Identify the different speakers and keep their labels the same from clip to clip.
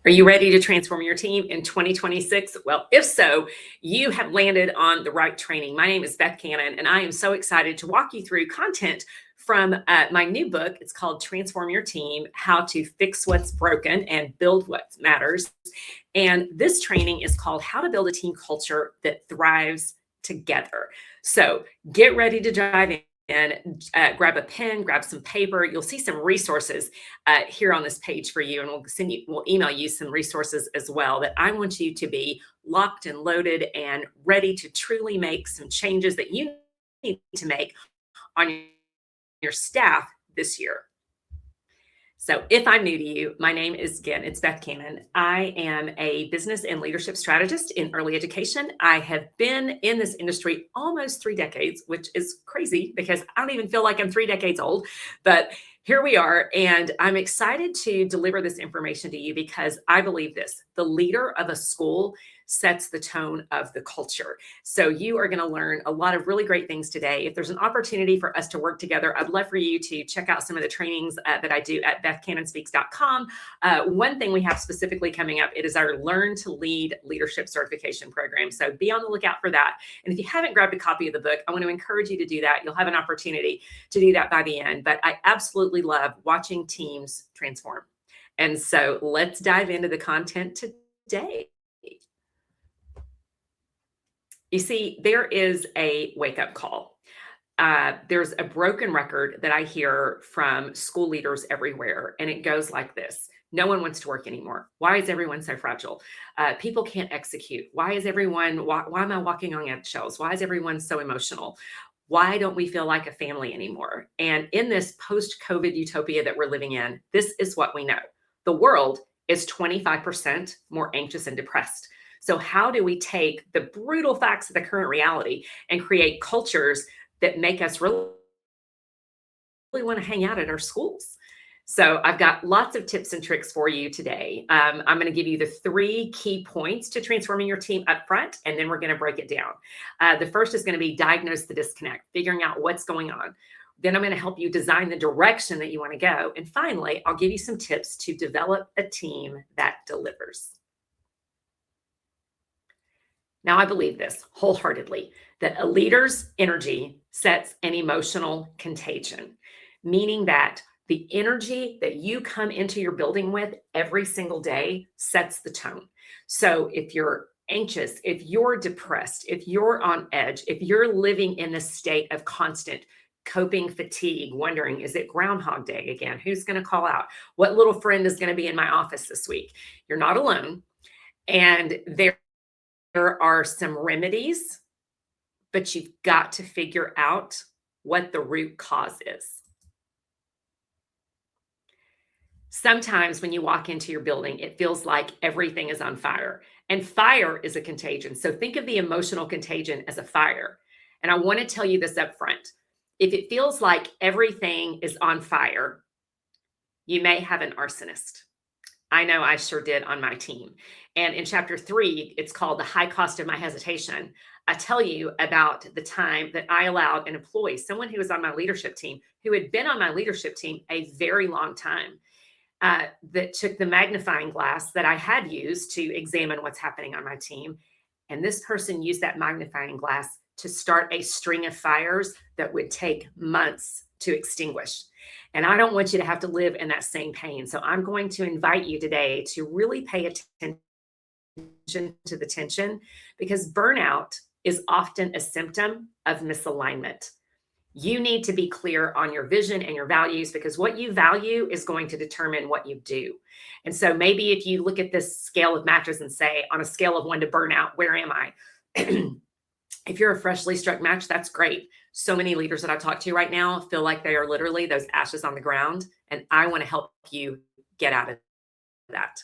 Speaker 1: Are you ready to transform your team in 2026? Well, if so, you have landed on the right training. My name is Beth Cannon, and I am so excited to walk you through content from my new book. It's called Transform Your Team: How to Fix What's Broken and Build What Matters. And this training is called How to Build a Team Culture That Thrives Together. So get ready to dive in. And grab a pen, grab some paper. You'll see some resources here on this page for you, and we'll email you some resources as well that I want you to be locked and loaded and ready to truly make some changes that you need to make on your staff this year. So if I'm new to you, my name is, again, it's Beth Cannon. I am a business and leadership strategist in early education. I have been in this industry almost 3 decades, which is crazy because I don't even feel like I'm 3 decades old, but here we are. And I'm excited to deliver this information to you because I believe this: the leader of a school sets the tone of the culture. So you are going to learn a lot of really great things today. If there's an opportunity for us to work together, I'd love for you to check out some of the trainings that I do at bethcannonspeaks.com. One thing we have specifically coming up, it is our Learn to Lead Leadership Certification Program. So be on the lookout for that. And if you haven't grabbed a copy of the book, I want to encourage you to do that. You'll have an opportunity to do that by the end. But I absolutely love watching teams transform. And so let's dive into the content today. You see, there is a wake-up call. There's a broken record that I hear from school leaders everywhere, and it goes like this: no one wants to work anymore. Why is everyone so fragile? People can't execute. Why am I walking on eggshells? Why is everyone so emotional? Why don't we feel like a family anymore? And in this post-COVID utopia that we're living in, this is what we know. The world is 25% more anxious and depressed. So how do we take the brutal facts of the current reality and create cultures that make us really want to hang out at our schools? So I've got lots of tips and tricks for you today. I'm going to give you the 3 key points to transforming your team up front, and then we're going to break it down. The first is going to be diagnose the disconnect, figuring out what's going on. Then I'm going to help you design the direction that you want to go. And finally, I'll give you some tips to develop a team that delivers. Now, I believe this wholeheartedly, that a leader's energy sets an emotional contagion, meaning that the energy that you come into your building with every single day sets the tone. So if you're anxious, if you're depressed, if you're on edge, if you're living in a state of constant coping fatigue, wondering, is it Groundhog Day again? Who's going to call out? What little friend is going to be in my office this week? You're not alone. And there are some remedies, but you've got to figure out what the root cause is. Sometimes when you walk into your building, it feels like everything is on fire, and fire is a contagion. So think of the emotional contagion as a fire. And I want to tell you this up front. If it feels like everything is on fire, you may have an arsonist. I know I sure did on my team. And in chapter 3, it's called The High Cost of My Hesitation. I tell you about the time that I allowed an employee, someone who was on my leadership team, who had been on my leadership team a very long time, that took the magnifying glass that I had used to examine what's happening on my team. And this person used that magnifying glass to start a string of fires that would take months to extinguish. And I don't want you to have to live in that same pain. So I'm going to invite you today to really pay attention to the tension, because burnout is often a symptom of misalignment. You need to be clear on your vision and your values, because what you value is going to determine what you do. And so maybe if you look at this scale of matches and say, on a scale of 1 to burnout, where am I? If you're a freshly struck match, that's great. So many leaders that I talk to right now feel like they are literally those ashes on the ground, and I want to help you get out of that.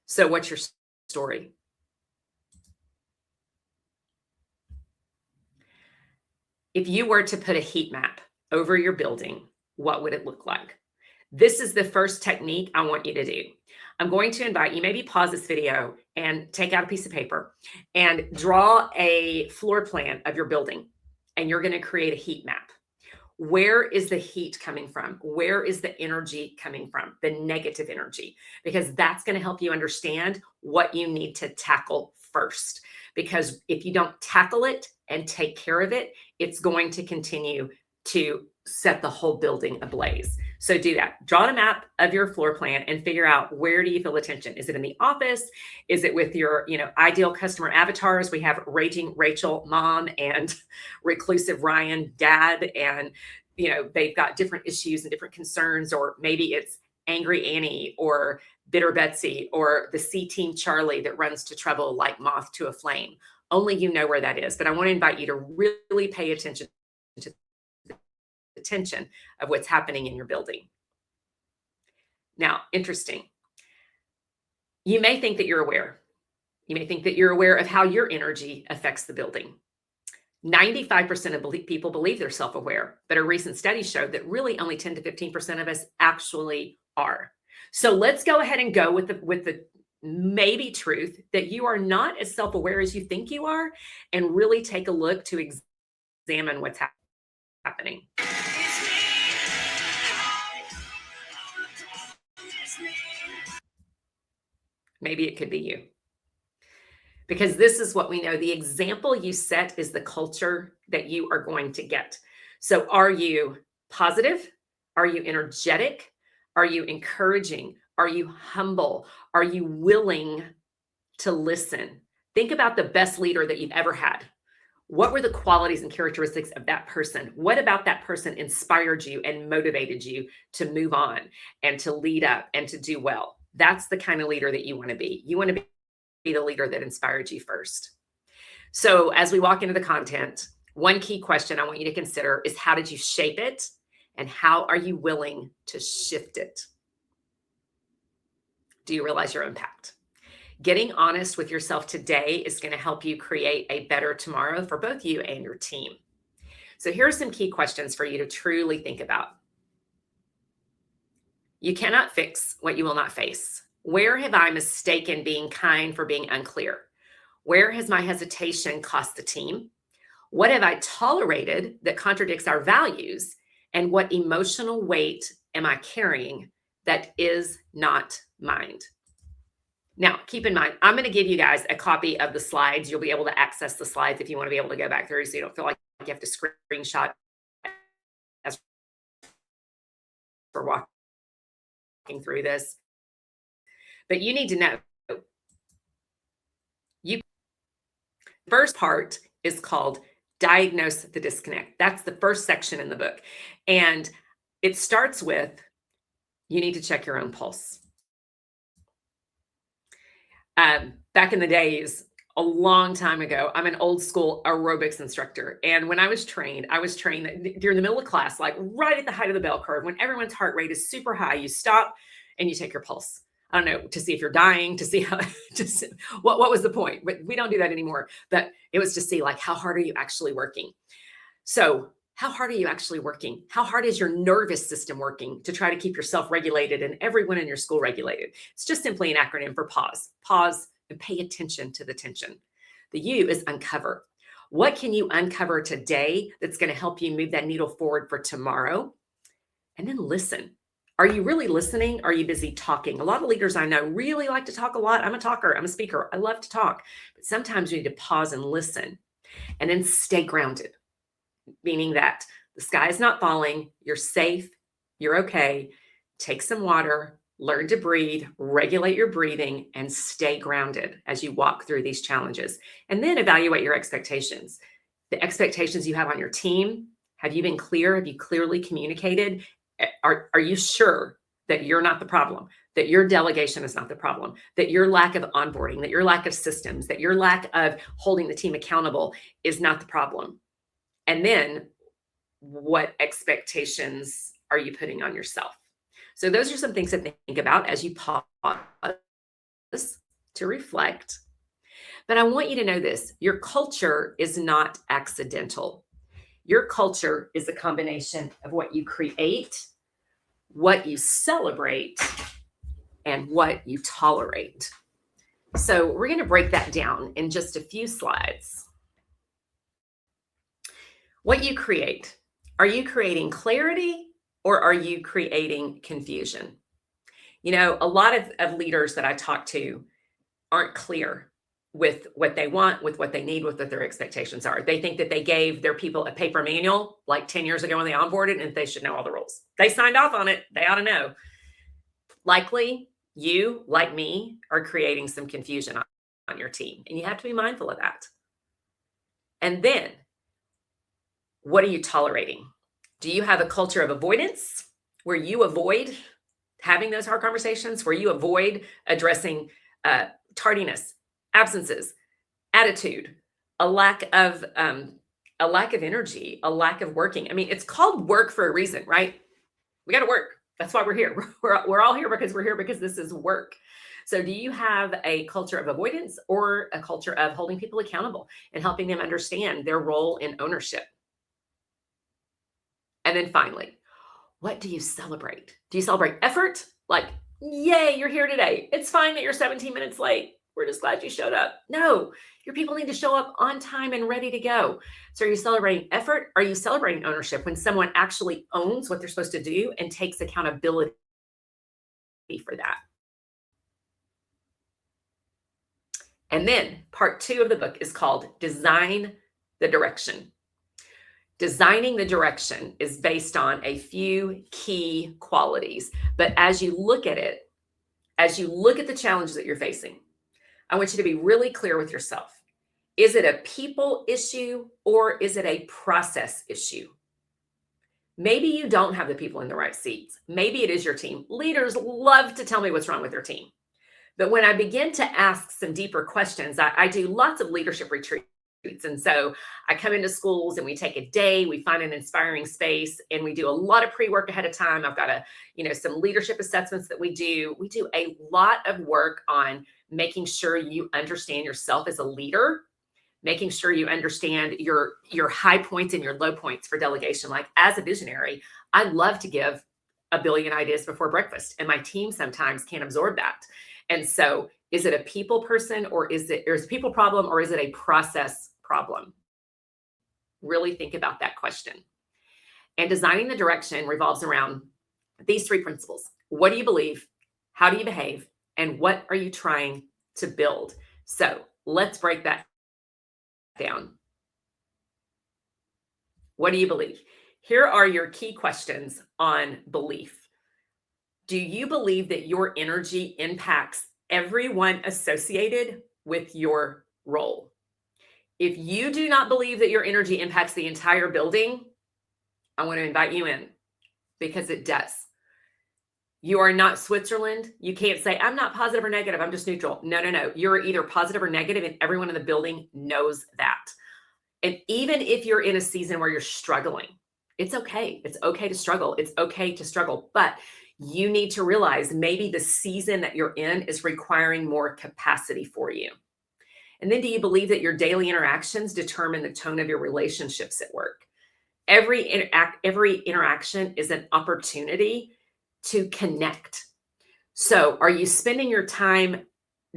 Speaker 1: So what's your story? If you were to put a heat map over your building, what would it look like? This is the first technique I want you to do. I'm going to invite you, maybe pause this video and take out a piece of paper and draw a floor plan of your building, and you're going to create a heat map. Where is the heat coming from? Where is the energy coming from? The negative energy, because that's going to help you understand what you need to tackle first. Because if you don't tackle it and take care of it, it's going to continue to set the whole building ablaze. So do that. Draw a map of your floor plan and figure out, where do you feel the tension? Is it in the office? Is it with your, ideal customer avatars? We have raging Rachel, mom, and reclusive Ryan, dad, and they've got different issues and different concerns, or maybe it's angry Annie or bitter Betsy or the C team Charlie that runs to trouble like moth to a flame. Only you know where that is. But I want to invite you to really pay attention to the tension of what's happening in your building. Now, interesting. You may think that you're aware. You may think that you're aware of how your energy affects the building. 95% of people believe they're self-aware, but a recent study showed that really only 10 to 15% of us actually are. So let's go ahead and go with the maybe truth that you are not as self-aware as you think you are, and really take a look to examine what's happening. Maybe it could be you. Because this is what we know. The example you set is the culture that you are going to get. So are you positive? Are you energetic? Are you encouraging? Are you humble? Are you willing to listen? Think about the best leader that you've ever had. What were the qualities and characteristics of that person? What about that person inspired you and motivated you to move on and to lead up and to do well? That's the kind of leader that you want to be. You want to be the leader that inspired you first. So as we walk into the content, one key question I want you to consider is, how did you shape it? And how are you willing to shift it? Do you realize your impact? Getting honest with yourself today is going to help you create a better tomorrow for both you and your team. So here are some key questions for you to truly think about. You cannot fix what you will not face. Where have I mistaken being kind for being unclear? Where has my hesitation cost the team? What have I tolerated that contradicts our values? And what emotional weight am I carrying that is not mine? Now, keep in mind, I'm going to give you guys a copy of the slides. You'll be able to access the slides if you want to be able to go back through, so you don't feel like you have to screenshot as we're walking through this. But you need to know, first part is called Diagnose the Disconnect. That's the first section in the book. And it starts with, you need to check your own pulse. Back in the days, a long time ago, I'm an old school aerobics instructor. And when I was trained during the middle of class, like right at the height of the bell curve, when everyone's heart rate is super high, you stop and you take your pulse. I don't know, to see if you're dying, to see how, what was the point? But we don't do that anymore. But it was to see, like, how hard are you actually working? So how hard are you actually working? How hard is your nervous system working to try to keep yourself regulated and everyone in your school regulated? It's just simply an acronym for pause. Pause and pay attention to the tension. The U is uncover. What can you uncover today that's going to help you move that needle forward for tomorrow? And then listen. Are you really listening? Are you busy talking? A lot of leaders I know really like to talk a lot. I'm a talker. I'm a speaker. I love to talk. But sometimes you need to pause and listen, and then stay grounded, meaning that the sky is not falling. You're safe. You're okay. Take some water, learn to breathe, regulate your breathing, and stay grounded as you walk through these challenges. And then evaluate your expectations. The expectations you have on your team. Have you been clear? Have you clearly communicated? Are you sure that you're not the problem, that your delegation is not the problem, that your lack of onboarding, that your lack of systems, that your lack of holding the team accountable is not the problem? And then what expectations are you putting on yourself? So those are some things to think about as you pause to reflect. But I want you to know this: your culture is not accidental. Your culture is a combination of what you create, what you celebrate, and what you tolerate. So we're going to break that down in just a few slides. What you create. Are you creating clarity or are you creating confusion? You know, a lot of leaders that I talk to aren't clear with what they want, with what they need, with what their expectations are. They think that they gave their people a paper manual like 10 years ago when they onboarded and they should know all the rules. They signed off on it. They ought to know. Likely, you, like me, are creating some confusion on your team, and you have to be mindful of that. And then, what are you tolerating? Do you have a culture of avoidance where you avoid having those hard conversations, where you avoid addressing tardiness, absences, attitude, a lack of energy, a lack of working? I mean, it's called work for a reason, right? We got to work. That's why we're here. We're all here because we're here because this is work. So do you have a culture of avoidance or a culture of holding people accountable and helping them understand their role in ownership? And then finally, what do you celebrate? Do you celebrate effort? Like, yay, you're here today. It's fine that you're 17 minutes late. We're just glad you showed up. No, your people need to show up on time and ready to go. So are you celebrating effort? Are you celebrating ownership when someone actually owns what they're supposed to do and takes accountability for that? And then part 2 of the book is called Design the Direction. Designing the direction is based on a few key qualities. But as you look at it, as you look at the challenges that you're facing, I want you to be really clear with yourself. Is it a people issue or is it a process issue? Maybe you don't have the people in the right seats. Maybe it is your team. Leaders love to tell me what's wrong with their team. But when I begin to ask some deeper questions, I do lots of leadership retreats. And so I come into schools and we take a day, we find an inspiring space, and we do a lot of pre-work ahead of time. I've got some leadership assessments that we do. We do a lot of work on making sure you understand yourself as a leader, making sure you understand your high points and your low points for delegation. Like, as a visionary, I love to give a billion ideas before breakfast, and my team sometimes can't absorb that. And so is it a people person or is it a people problem or is it a process problem? Really think about that question. And designing the direction revolves around these 3 principles. What do you believe? How do you behave? And what are you trying to build? So let's break that down. What do you believe? Here are your key questions on belief. Do you believe that your energy impacts everyone associated with your role? If you do not believe that your energy impacts the entire building, I want to invite you in, because it does. You are not Switzerland. You can't say, I'm not positive or negative, I'm just neutral. No. You're either positive or negative, and everyone in the building knows that. And even if you're in a season where you're struggling, it's okay. It's okay to struggle. It's okay to struggle. But you need to realize maybe the season that you're in is requiring more capacity for you. And then, do you believe that your daily interactions determine the tone of your relationships at work? Every interaction is an opportunity to connect. So are you spending your time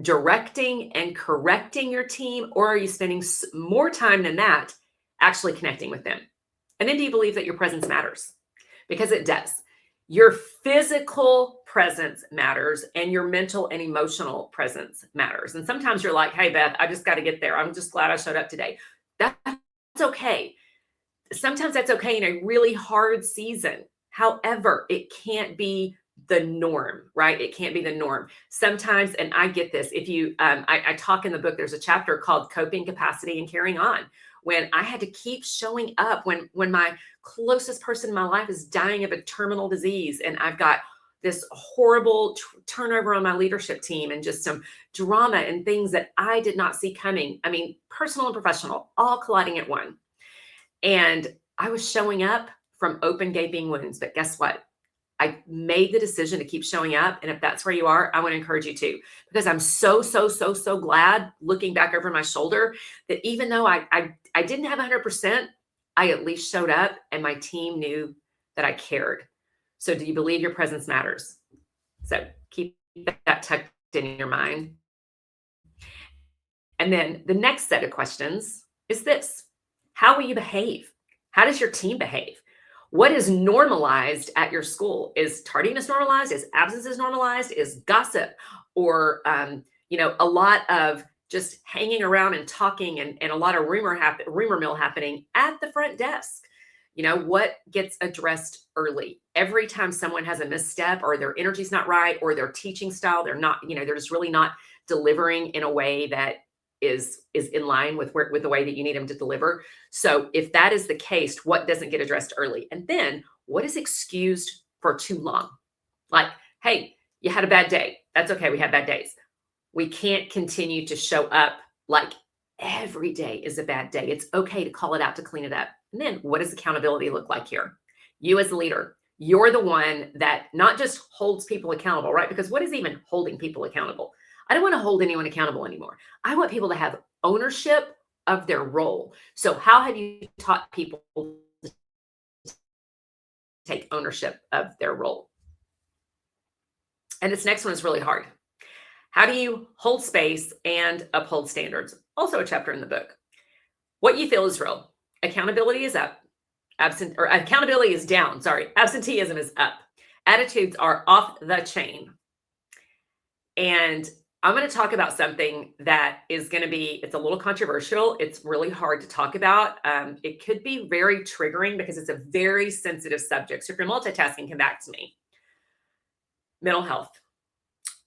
Speaker 1: directing and correcting your team, or are you spending more time than that actually connecting with them? And then, do you believe that your presence matters? Because it does. Your physical presence matters, and your mental and emotional presence matters. And sometimes you're like, hey, Beth, I just got to get there. I'm just glad I showed up today. That's okay. Sometimes that's okay in a really hard season. However, it can't be the norm, right? It can't be the norm. Sometimes, and I get this, if you, I talk in the book, there's a chapter called Coping, Capacity, and Carrying On, when I had to keep showing up when my closest person in my life is dying of a terminal disease, and I've got this horrible turnover on my leadership team and just some drama and things that I did not see coming. I mean, personal and professional, all colliding at one. And I was showing up from open gaping wounds. But guess what? I made the decision to keep showing up. And if that's where you are, I want to encourage you to, because I'm so glad, looking back over my shoulder, that even though I didn't have 100%, I at least showed up and my team knew that I cared. So do you believe your presence matters? So keep that tucked in your mind. And then the next set of questions is this: how will you behave? How does your team behave? What is normalized at your school? Is tardiness normalized? Is absences normalized? Is gossip or a lot of just hanging around and talking and a lot of rumor mill happening at the front desk? What gets addressed early? Every time someone has a misstep or their energy's not right or their teaching style, they're just really not delivering in a way that is in line with the way that you need them to deliver. So if that is the case, what doesn't get addressed early? And then what is excused for too long? Like, hey, you had a bad day. That's okay. We have bad days. We can't continue to show up like every day is a bad day. It's okay to call it out, to clean it up. And then what does accountability look like here? You as a leader, you're the one that not just holds people accountable, right? Because what is even holding people accountable? I don't want to hold anyone accountable anymore. I want people to have ownership of their role. So how have you taught people to take ownership of their role? And this next one is really hard. How do you hold space and uphold standards? Also a chapter in the book. What you feel is real. Accountability is up. Accountability is down. Sorry. Absenteeism is up. Attitudes are off the chain. And I'm going to talk about something that is going to be, it's a little controversial. It's really hard to talk about. It could be very triggering because it's a very sensitive subject. So if you're multitasking, come back to me. Mental health.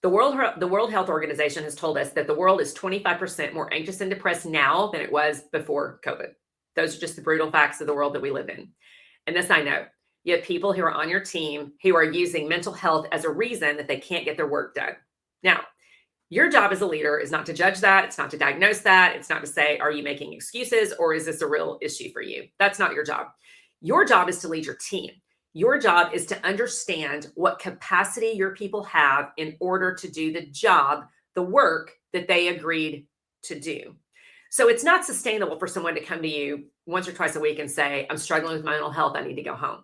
Speaker 1: The World Health Organization has told us that the world is 25% more anxious and depressed now than it was before COVID. Those are just the brutal facts of the world that we live in. And this I know. You have people who are on your team who are using mental health as a reason that they can't get their work done. Now, your job as a leader is not to judge that. It's not to diagnose that. It's not to say, are you making excuses or is this a real issue for you? That's not your job. Your job is to lead your team. Your job is to understand what capacity your people have in order to do the job, the work that they agreed to do. So it's not sustainable for someone to come to you once or twice a week and say, I'm struggling with my mental health. I need to go home.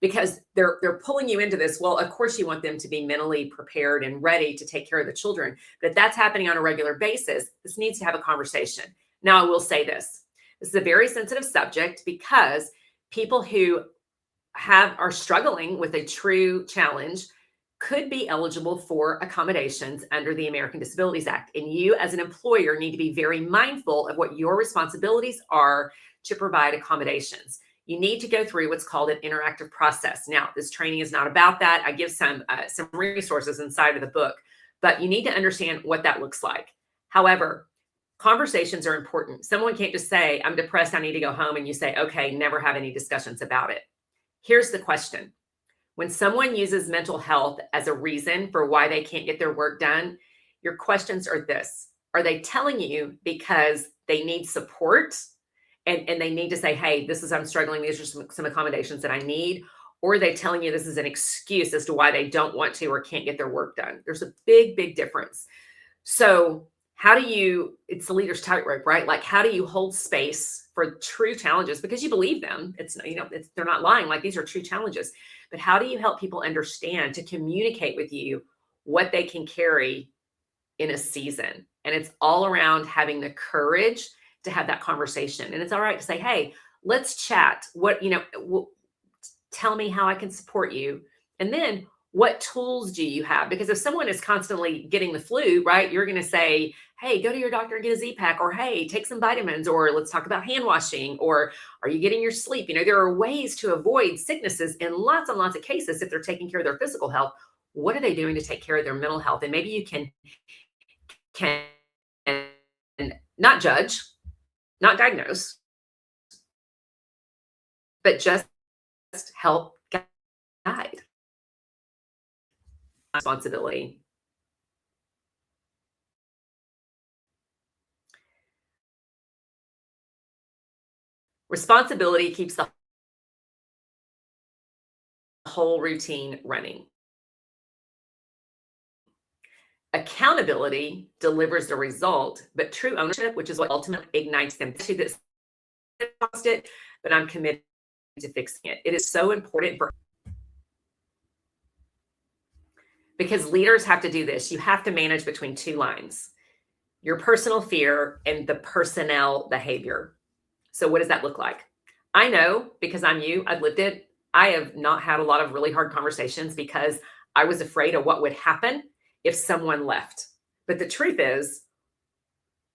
Speaker 1: Because they're pulling you into this. Well, of course you want them to be mentally prepared and ready to take care of the children. But if that's happening on a regular basis, this needs to have a conversation. Now, I will say this. This is a very sensitive subject because people who are struggling with a true challenge could be eligible for accommodations under the American Disabilities Act. And you as an employer need to be very mindful of what your responsibilities are to provide accommodations. You need to go through what's called an interactive process. Now, this training is not about that. I give some resources inside of the book, but you need to understand what that looks like. However, conversations are important. Someone can't just say, I'm depressed, I need to go home, and you say, okay, never have any discussions about it. Here's the question. When someone uses mental health as a reason for why they can't get their work done, your questions are this. Are they telling you because they need support and they need to say, hey, I'm struggling. These are some accommodations that I need. Or are they telling you this is an excuse as to why they don't want to or can't get their work done? There's a big, big difference. So it's the leader's tightrope, right? Like, how do you hold space for true challenges? Because you believe them. They're not lying. Like, these are true challenges. But how do you help people understand to communicate with you what they can carry in a season? And it's all around having the courage to have that conversation. And it's all right to say, hey, let's chat. Tell me how I can support you. And then what tools do you have? Because if someone is constantly getting the flu, right, you're going to say, hey, go to your doctor and get a Z-Pack, or hey, take some vitamins, or let's talk about hand washing, or are you getting your sleep? There are ways to avoid sicknesses in lots and lots of cases if they're taking care of their physical health. What are they doing to take care of their mental health? And maybe you can not judge, not diagnose, but just help guide. Responsibility. Responsibility keeps the whole routine running. Accountability delivers the result, but true ownership, which is what ultimately ignites them to this, but I'm committed to fixing it. It is so important because leaders have to do this. You have to manage between two lines, your personal fear and the personnel behavior. So what does that look like? I know because I'm you, I've lived it. I have not had a lot of really hard conversations because I was afraid of what would happen if someone left. But the truth is,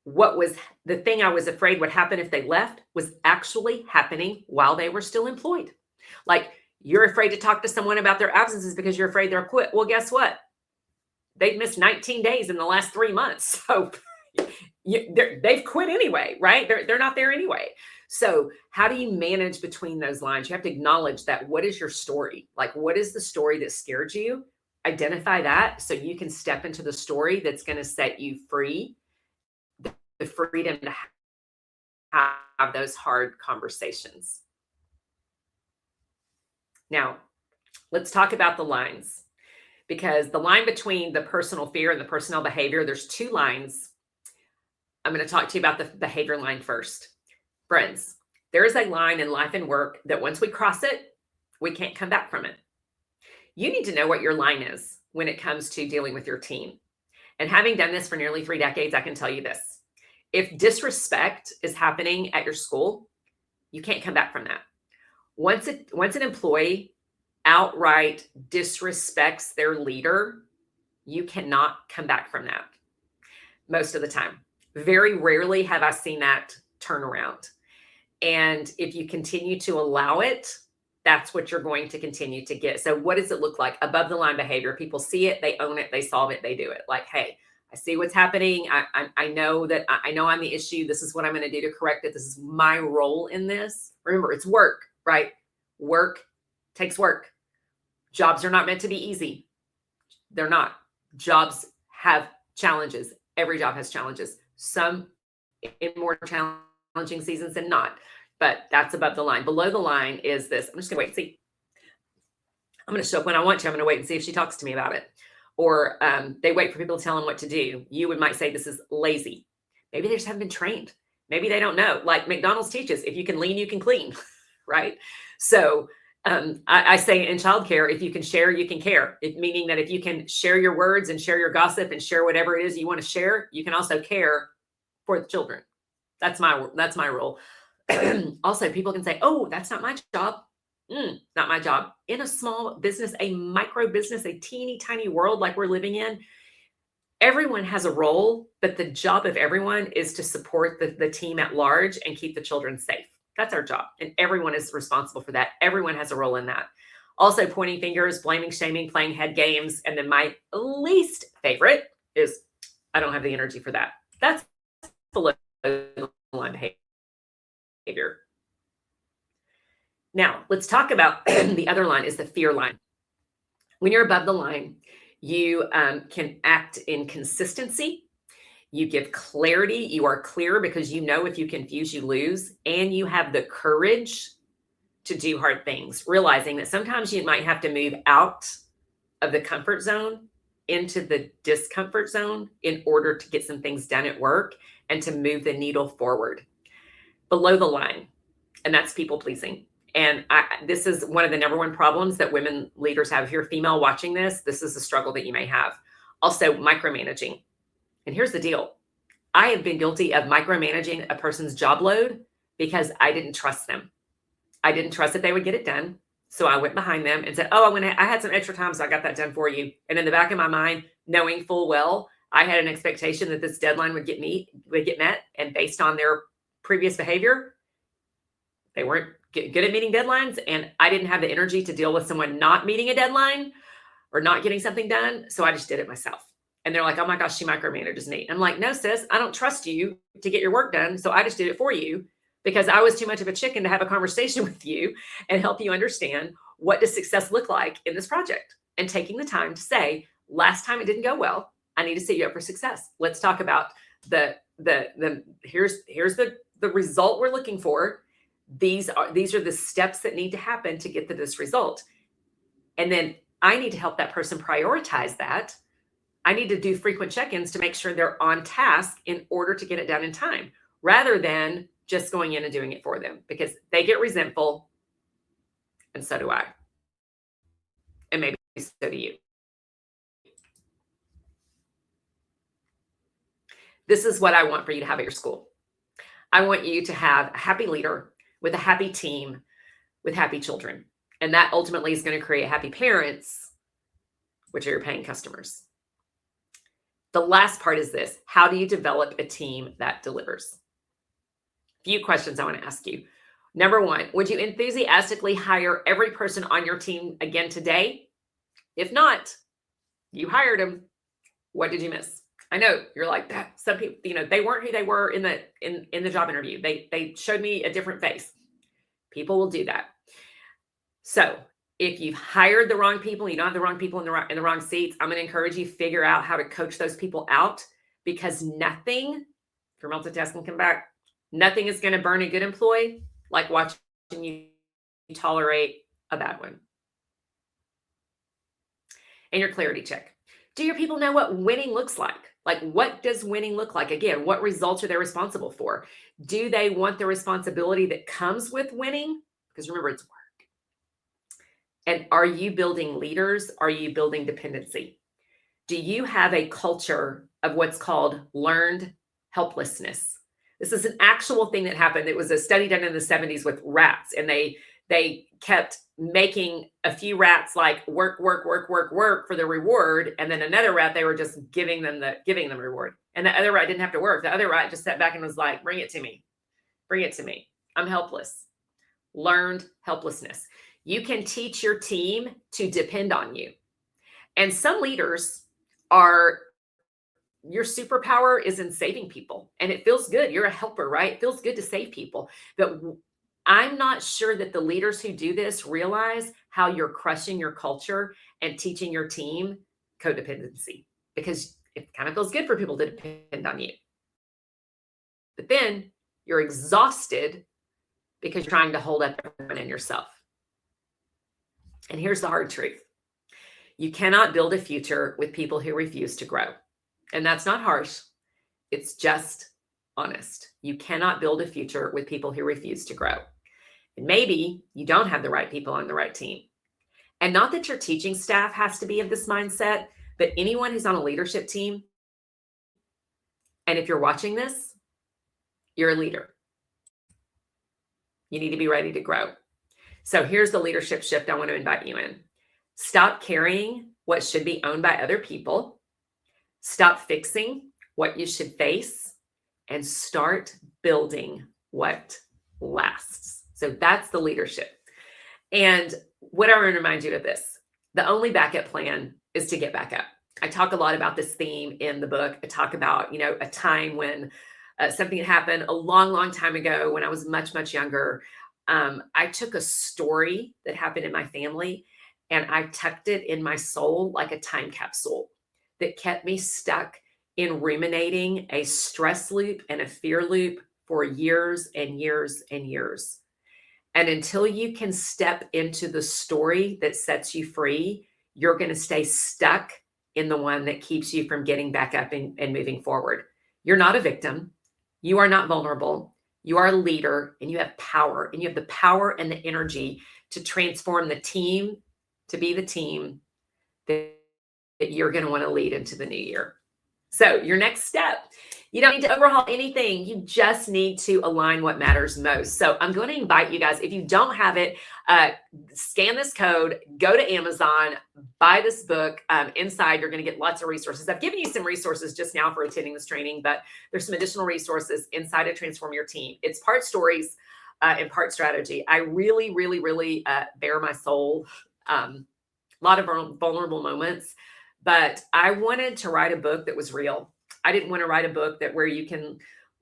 Speaker 1: what was the thing I was afraid would happen if they left was actually happening while they were still employed. Like, you're afraid to talk to someone about their absences because you're afraid they'll quit. Well, guess what? They've missed 19 days in the last 3 months. So they've quit anyway, right? They're not there anyway. So how do you manage between those lines? You have to acknowledge that. What is your story? Like, what is the story that scared you? Identify that so you can step into the story that's going to set you free, the freedom to have those hard conversations. Now, let's talk about the lines, because the line between the personal fear and the personal behavior, there's 2 lines. I'm going to talk to you about the behavior line first. Friends, there is a line in life and work that once we cross it, we can't come back from it. You need to know what your line is when it comes to dealing with your team. And having done this for nearly 3 decades, I can tell you this. If disrespect is happening at your school, you can't come back from that. Once an employee outright disrespects their leader, you cannot come back from that most of the time. Very rarely have I seen that turn around. And if you continue to allow it, that's what you're going to continue to get. So what does it look like? Above the line behavior. People see it, they own it, they solve it, they do it. Like, hey, I see what's happening. I know that I know I'm the issue. This is what I'm going to do to correct it. This is my role in this. Remember, it's work, right? Work takes work. Jobs are not meant to be easy. They're not. Jobs have challenges. Every job has challenges. Some in more challenging seasons than not. But that's above the line. Below the line is this. I'm just going to wait and see. I'm going to show up when I want to. I'm going to wait and see if she talks to me about it. Or they wait for people to tell them what to do. You might say this is lazy. Maybe they just haven't been trained. Maybe they don't know. Like McDonald's teaches, if you can lean, you can clean, right? So I say in childcare, if you can share, you can care. Meaning that if you can share your words and share your gossip and share whatever it is you want to share, you can also care for the children. That's my role. Also, people can say, oh, that's not my job. Not my job. In a small business, a micro business, a teeny tiny world like we're living in, everyone has a role, but the job of everyone is to support the team at large and keep the children safe. That's our job. And everyone is responsible for that. Everyone has a role in that. Also, pointing fingers, blaming, shaming, playing head games. And then my least favorite is, I don't have the energy for that. That's below the line behavior. Now, let's talk about the other line is the fear line. When you're above the line, you can act in consistency. You give clarity. You are clear because you know if you confuse, you lose. And you have the courage to do hard things, realizing that sometimes you might have to move out of the comfort zone into the discomfort zone in order to get some things done at work and to move the needle forward. Below the line, and that's people pleasing. And this is one of the number one problems that women leaders have. If you're a female watching this, this is a struggle that you may have. Also, micromanaging. And here's the deal. I have been guilty of micromanaging a person's job load because I didn't trust them. I didn't trust that they would get it done. So I went behind them and said, oh, I had some extra time, so I got that done for you. And in the back of my mind, knowing full well, I had an expectation that this deadline would get met. And based on their previous behavior, they weren't good at meeting deadlines. And I didn't have the energy to deal with someone not meeting a deadline or not getting something done. So I just did it myself. And they're like, oh my gosh, she micromanages me. I'm like, no, sis, I don't trust you to get your work done. So I just did it for you because I was too much of a chicken to have a conversation with you and help you understand what does success look like in this project, and taking the time to say, last time it didn't go well. I need to set you up for success. Let's talk about here's the result we're looking for. These are the steps that need to happen to get to this result. And then I need to help that person prioritize that. I need to do frequent check-ins to make sure they're on task in order to get it done in time, rather than just going in and doing it for them, because they get resentful, and so do I. And maybe so do you. This is what I want for you to have at your school. I want you to have a happy leader with a happy team with happy children. And that ultimately is going to create happy parents, which are your paying customers. The last part is this: how do you develop a team that delivers? A few questions I want to ask you. Number one, would you enthusiastically hire every person on your team again today? If not, you hired them. What did you miss? I know you're like that. Some people, they weren't who they were in the job interview. They showed me a different face. People will do that. So if you've hired the wrong people, you don't have the wrong people in the wrong seats, I'm going to encourage you to figure out how to coach those people out, because nothing, if you're multitasking, come back, nothing is going to burn a good employee like watching you tolerate a bad one. And your clarity check. Do your people know what winning looks like? Like, what does winning look like? Again, what results are they responsible for? Do they want the responsibility that comes with winning? Because remember, it's work. And are you building leaders? Are you building dependency? Do you have a culture of what's called learned helplessness? This is an actual thing that happened. It was a study done in the 70s with rats, and they kept making a few rats like work for the reward, and then another rat they were just giving them reward, and the other rat didn't have to work. The other rat just sat back and was like, "Bring it to me, I'm helpless." Learned helplessness. You can teach your team to depend on you, and some leaders are. Your superpower is in saving people, and it feels good. You're a helper, right? It feels good to save people. But I'm not sure that the leaders who do this realize how you're crushing your culture and teaching your team codependency, because it kind of feels good for people to depend on you. But then you're exhausted because you're trying to hold up everyone and yourself. And here's the hard truth. You cannot build a future with people who refuse to grow. And that's not harsh. It's just honest. You cannot build a future with people who refuse to grow. And maybe you don't have the right people on the right team. And not that your teaching staff has to be of this mindset, but anyone who's on a leadership team, and if you're watching this, you're a leader. You need to be ready to grow. So here's the leadership shift I want to invite you in. Stop carrying what should be owned by other people. Stop fixing what you should face, and start building what lasts. So that's the leadership. And what I want to remind you of this: the only backup plan is to get back up. I talk a lot about this theme in the book. I talk about, a time when something had happened a long, long time ago when I was much, much younger. I took a story that happened in my family and I tucked it in my soul like a time capsule that kept me stuck in ruminating a stress loop and a fear loop for years and years and years. And until you can step into the story that sets you free, you're going to stay stuck in the one that keeps you from getting back up and moving forward. You're not a victim. You are not vulnerable. You are a leader, and you have power, and you have the power and the energy to transform the team to be the team that you're going to want to lead into the new year. So your next step, you don't need to overhaul anything. You just need to align what matters most. So I'm going to invite you guys, if you don't have it, scan this code, go to Amazon, buy this book. Inside, you're going to get lots of resources. I've given you some resources just now for attending this training, but there's some additional resources inside to transform your team. It's part stories and part strategy. I really, really, really bare my soul. A lot of vulnerable moments. But I wanted to write a book that was real. I didn't want to write a book where you can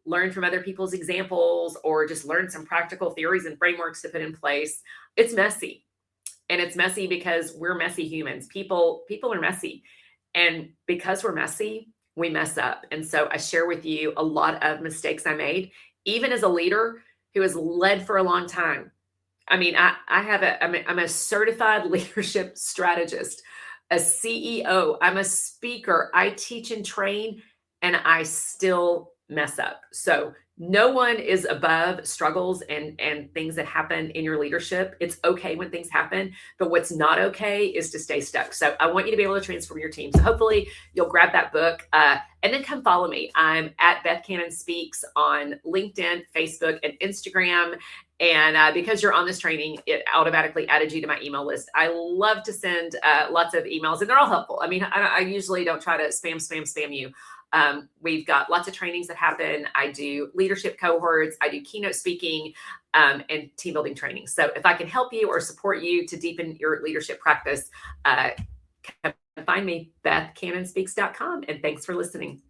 Speaker 1: learn from other people's examples or just learn some practical theories and frameworks to put in place. It's messy. And it's messy because we're messy humans. People are messy. And because we're messy, we mess up. And so I share with you a lot of mistakes I made, even as a leader who has led for a long time. I mean, I'm a certified leadership strategist, a CEO, I'm a speaker, I teach and train, and I still mess up. So No one is above struggles and things that happen in your leadership. It's okay when things happen, but what's not okay is to stay stuck. So I want you to be able to transform your team. So hopefully you'll grab that book and then come follow me. I'm at Beth Cannon Speaks on LinkedIn, Facebook, and Instagram. And because you're on this training, it automatically added you to my email list. I love to send lots of emails, and they're all helpful. I mean, I usually don't try to spam you. We've got lots of trainings that happen. I do leadership cohorts, I do keynote speaking, and team building training. So if I can help you or support you to deepen your leadership practice, find me, BethCannonspeaks.com. And thanks for listening.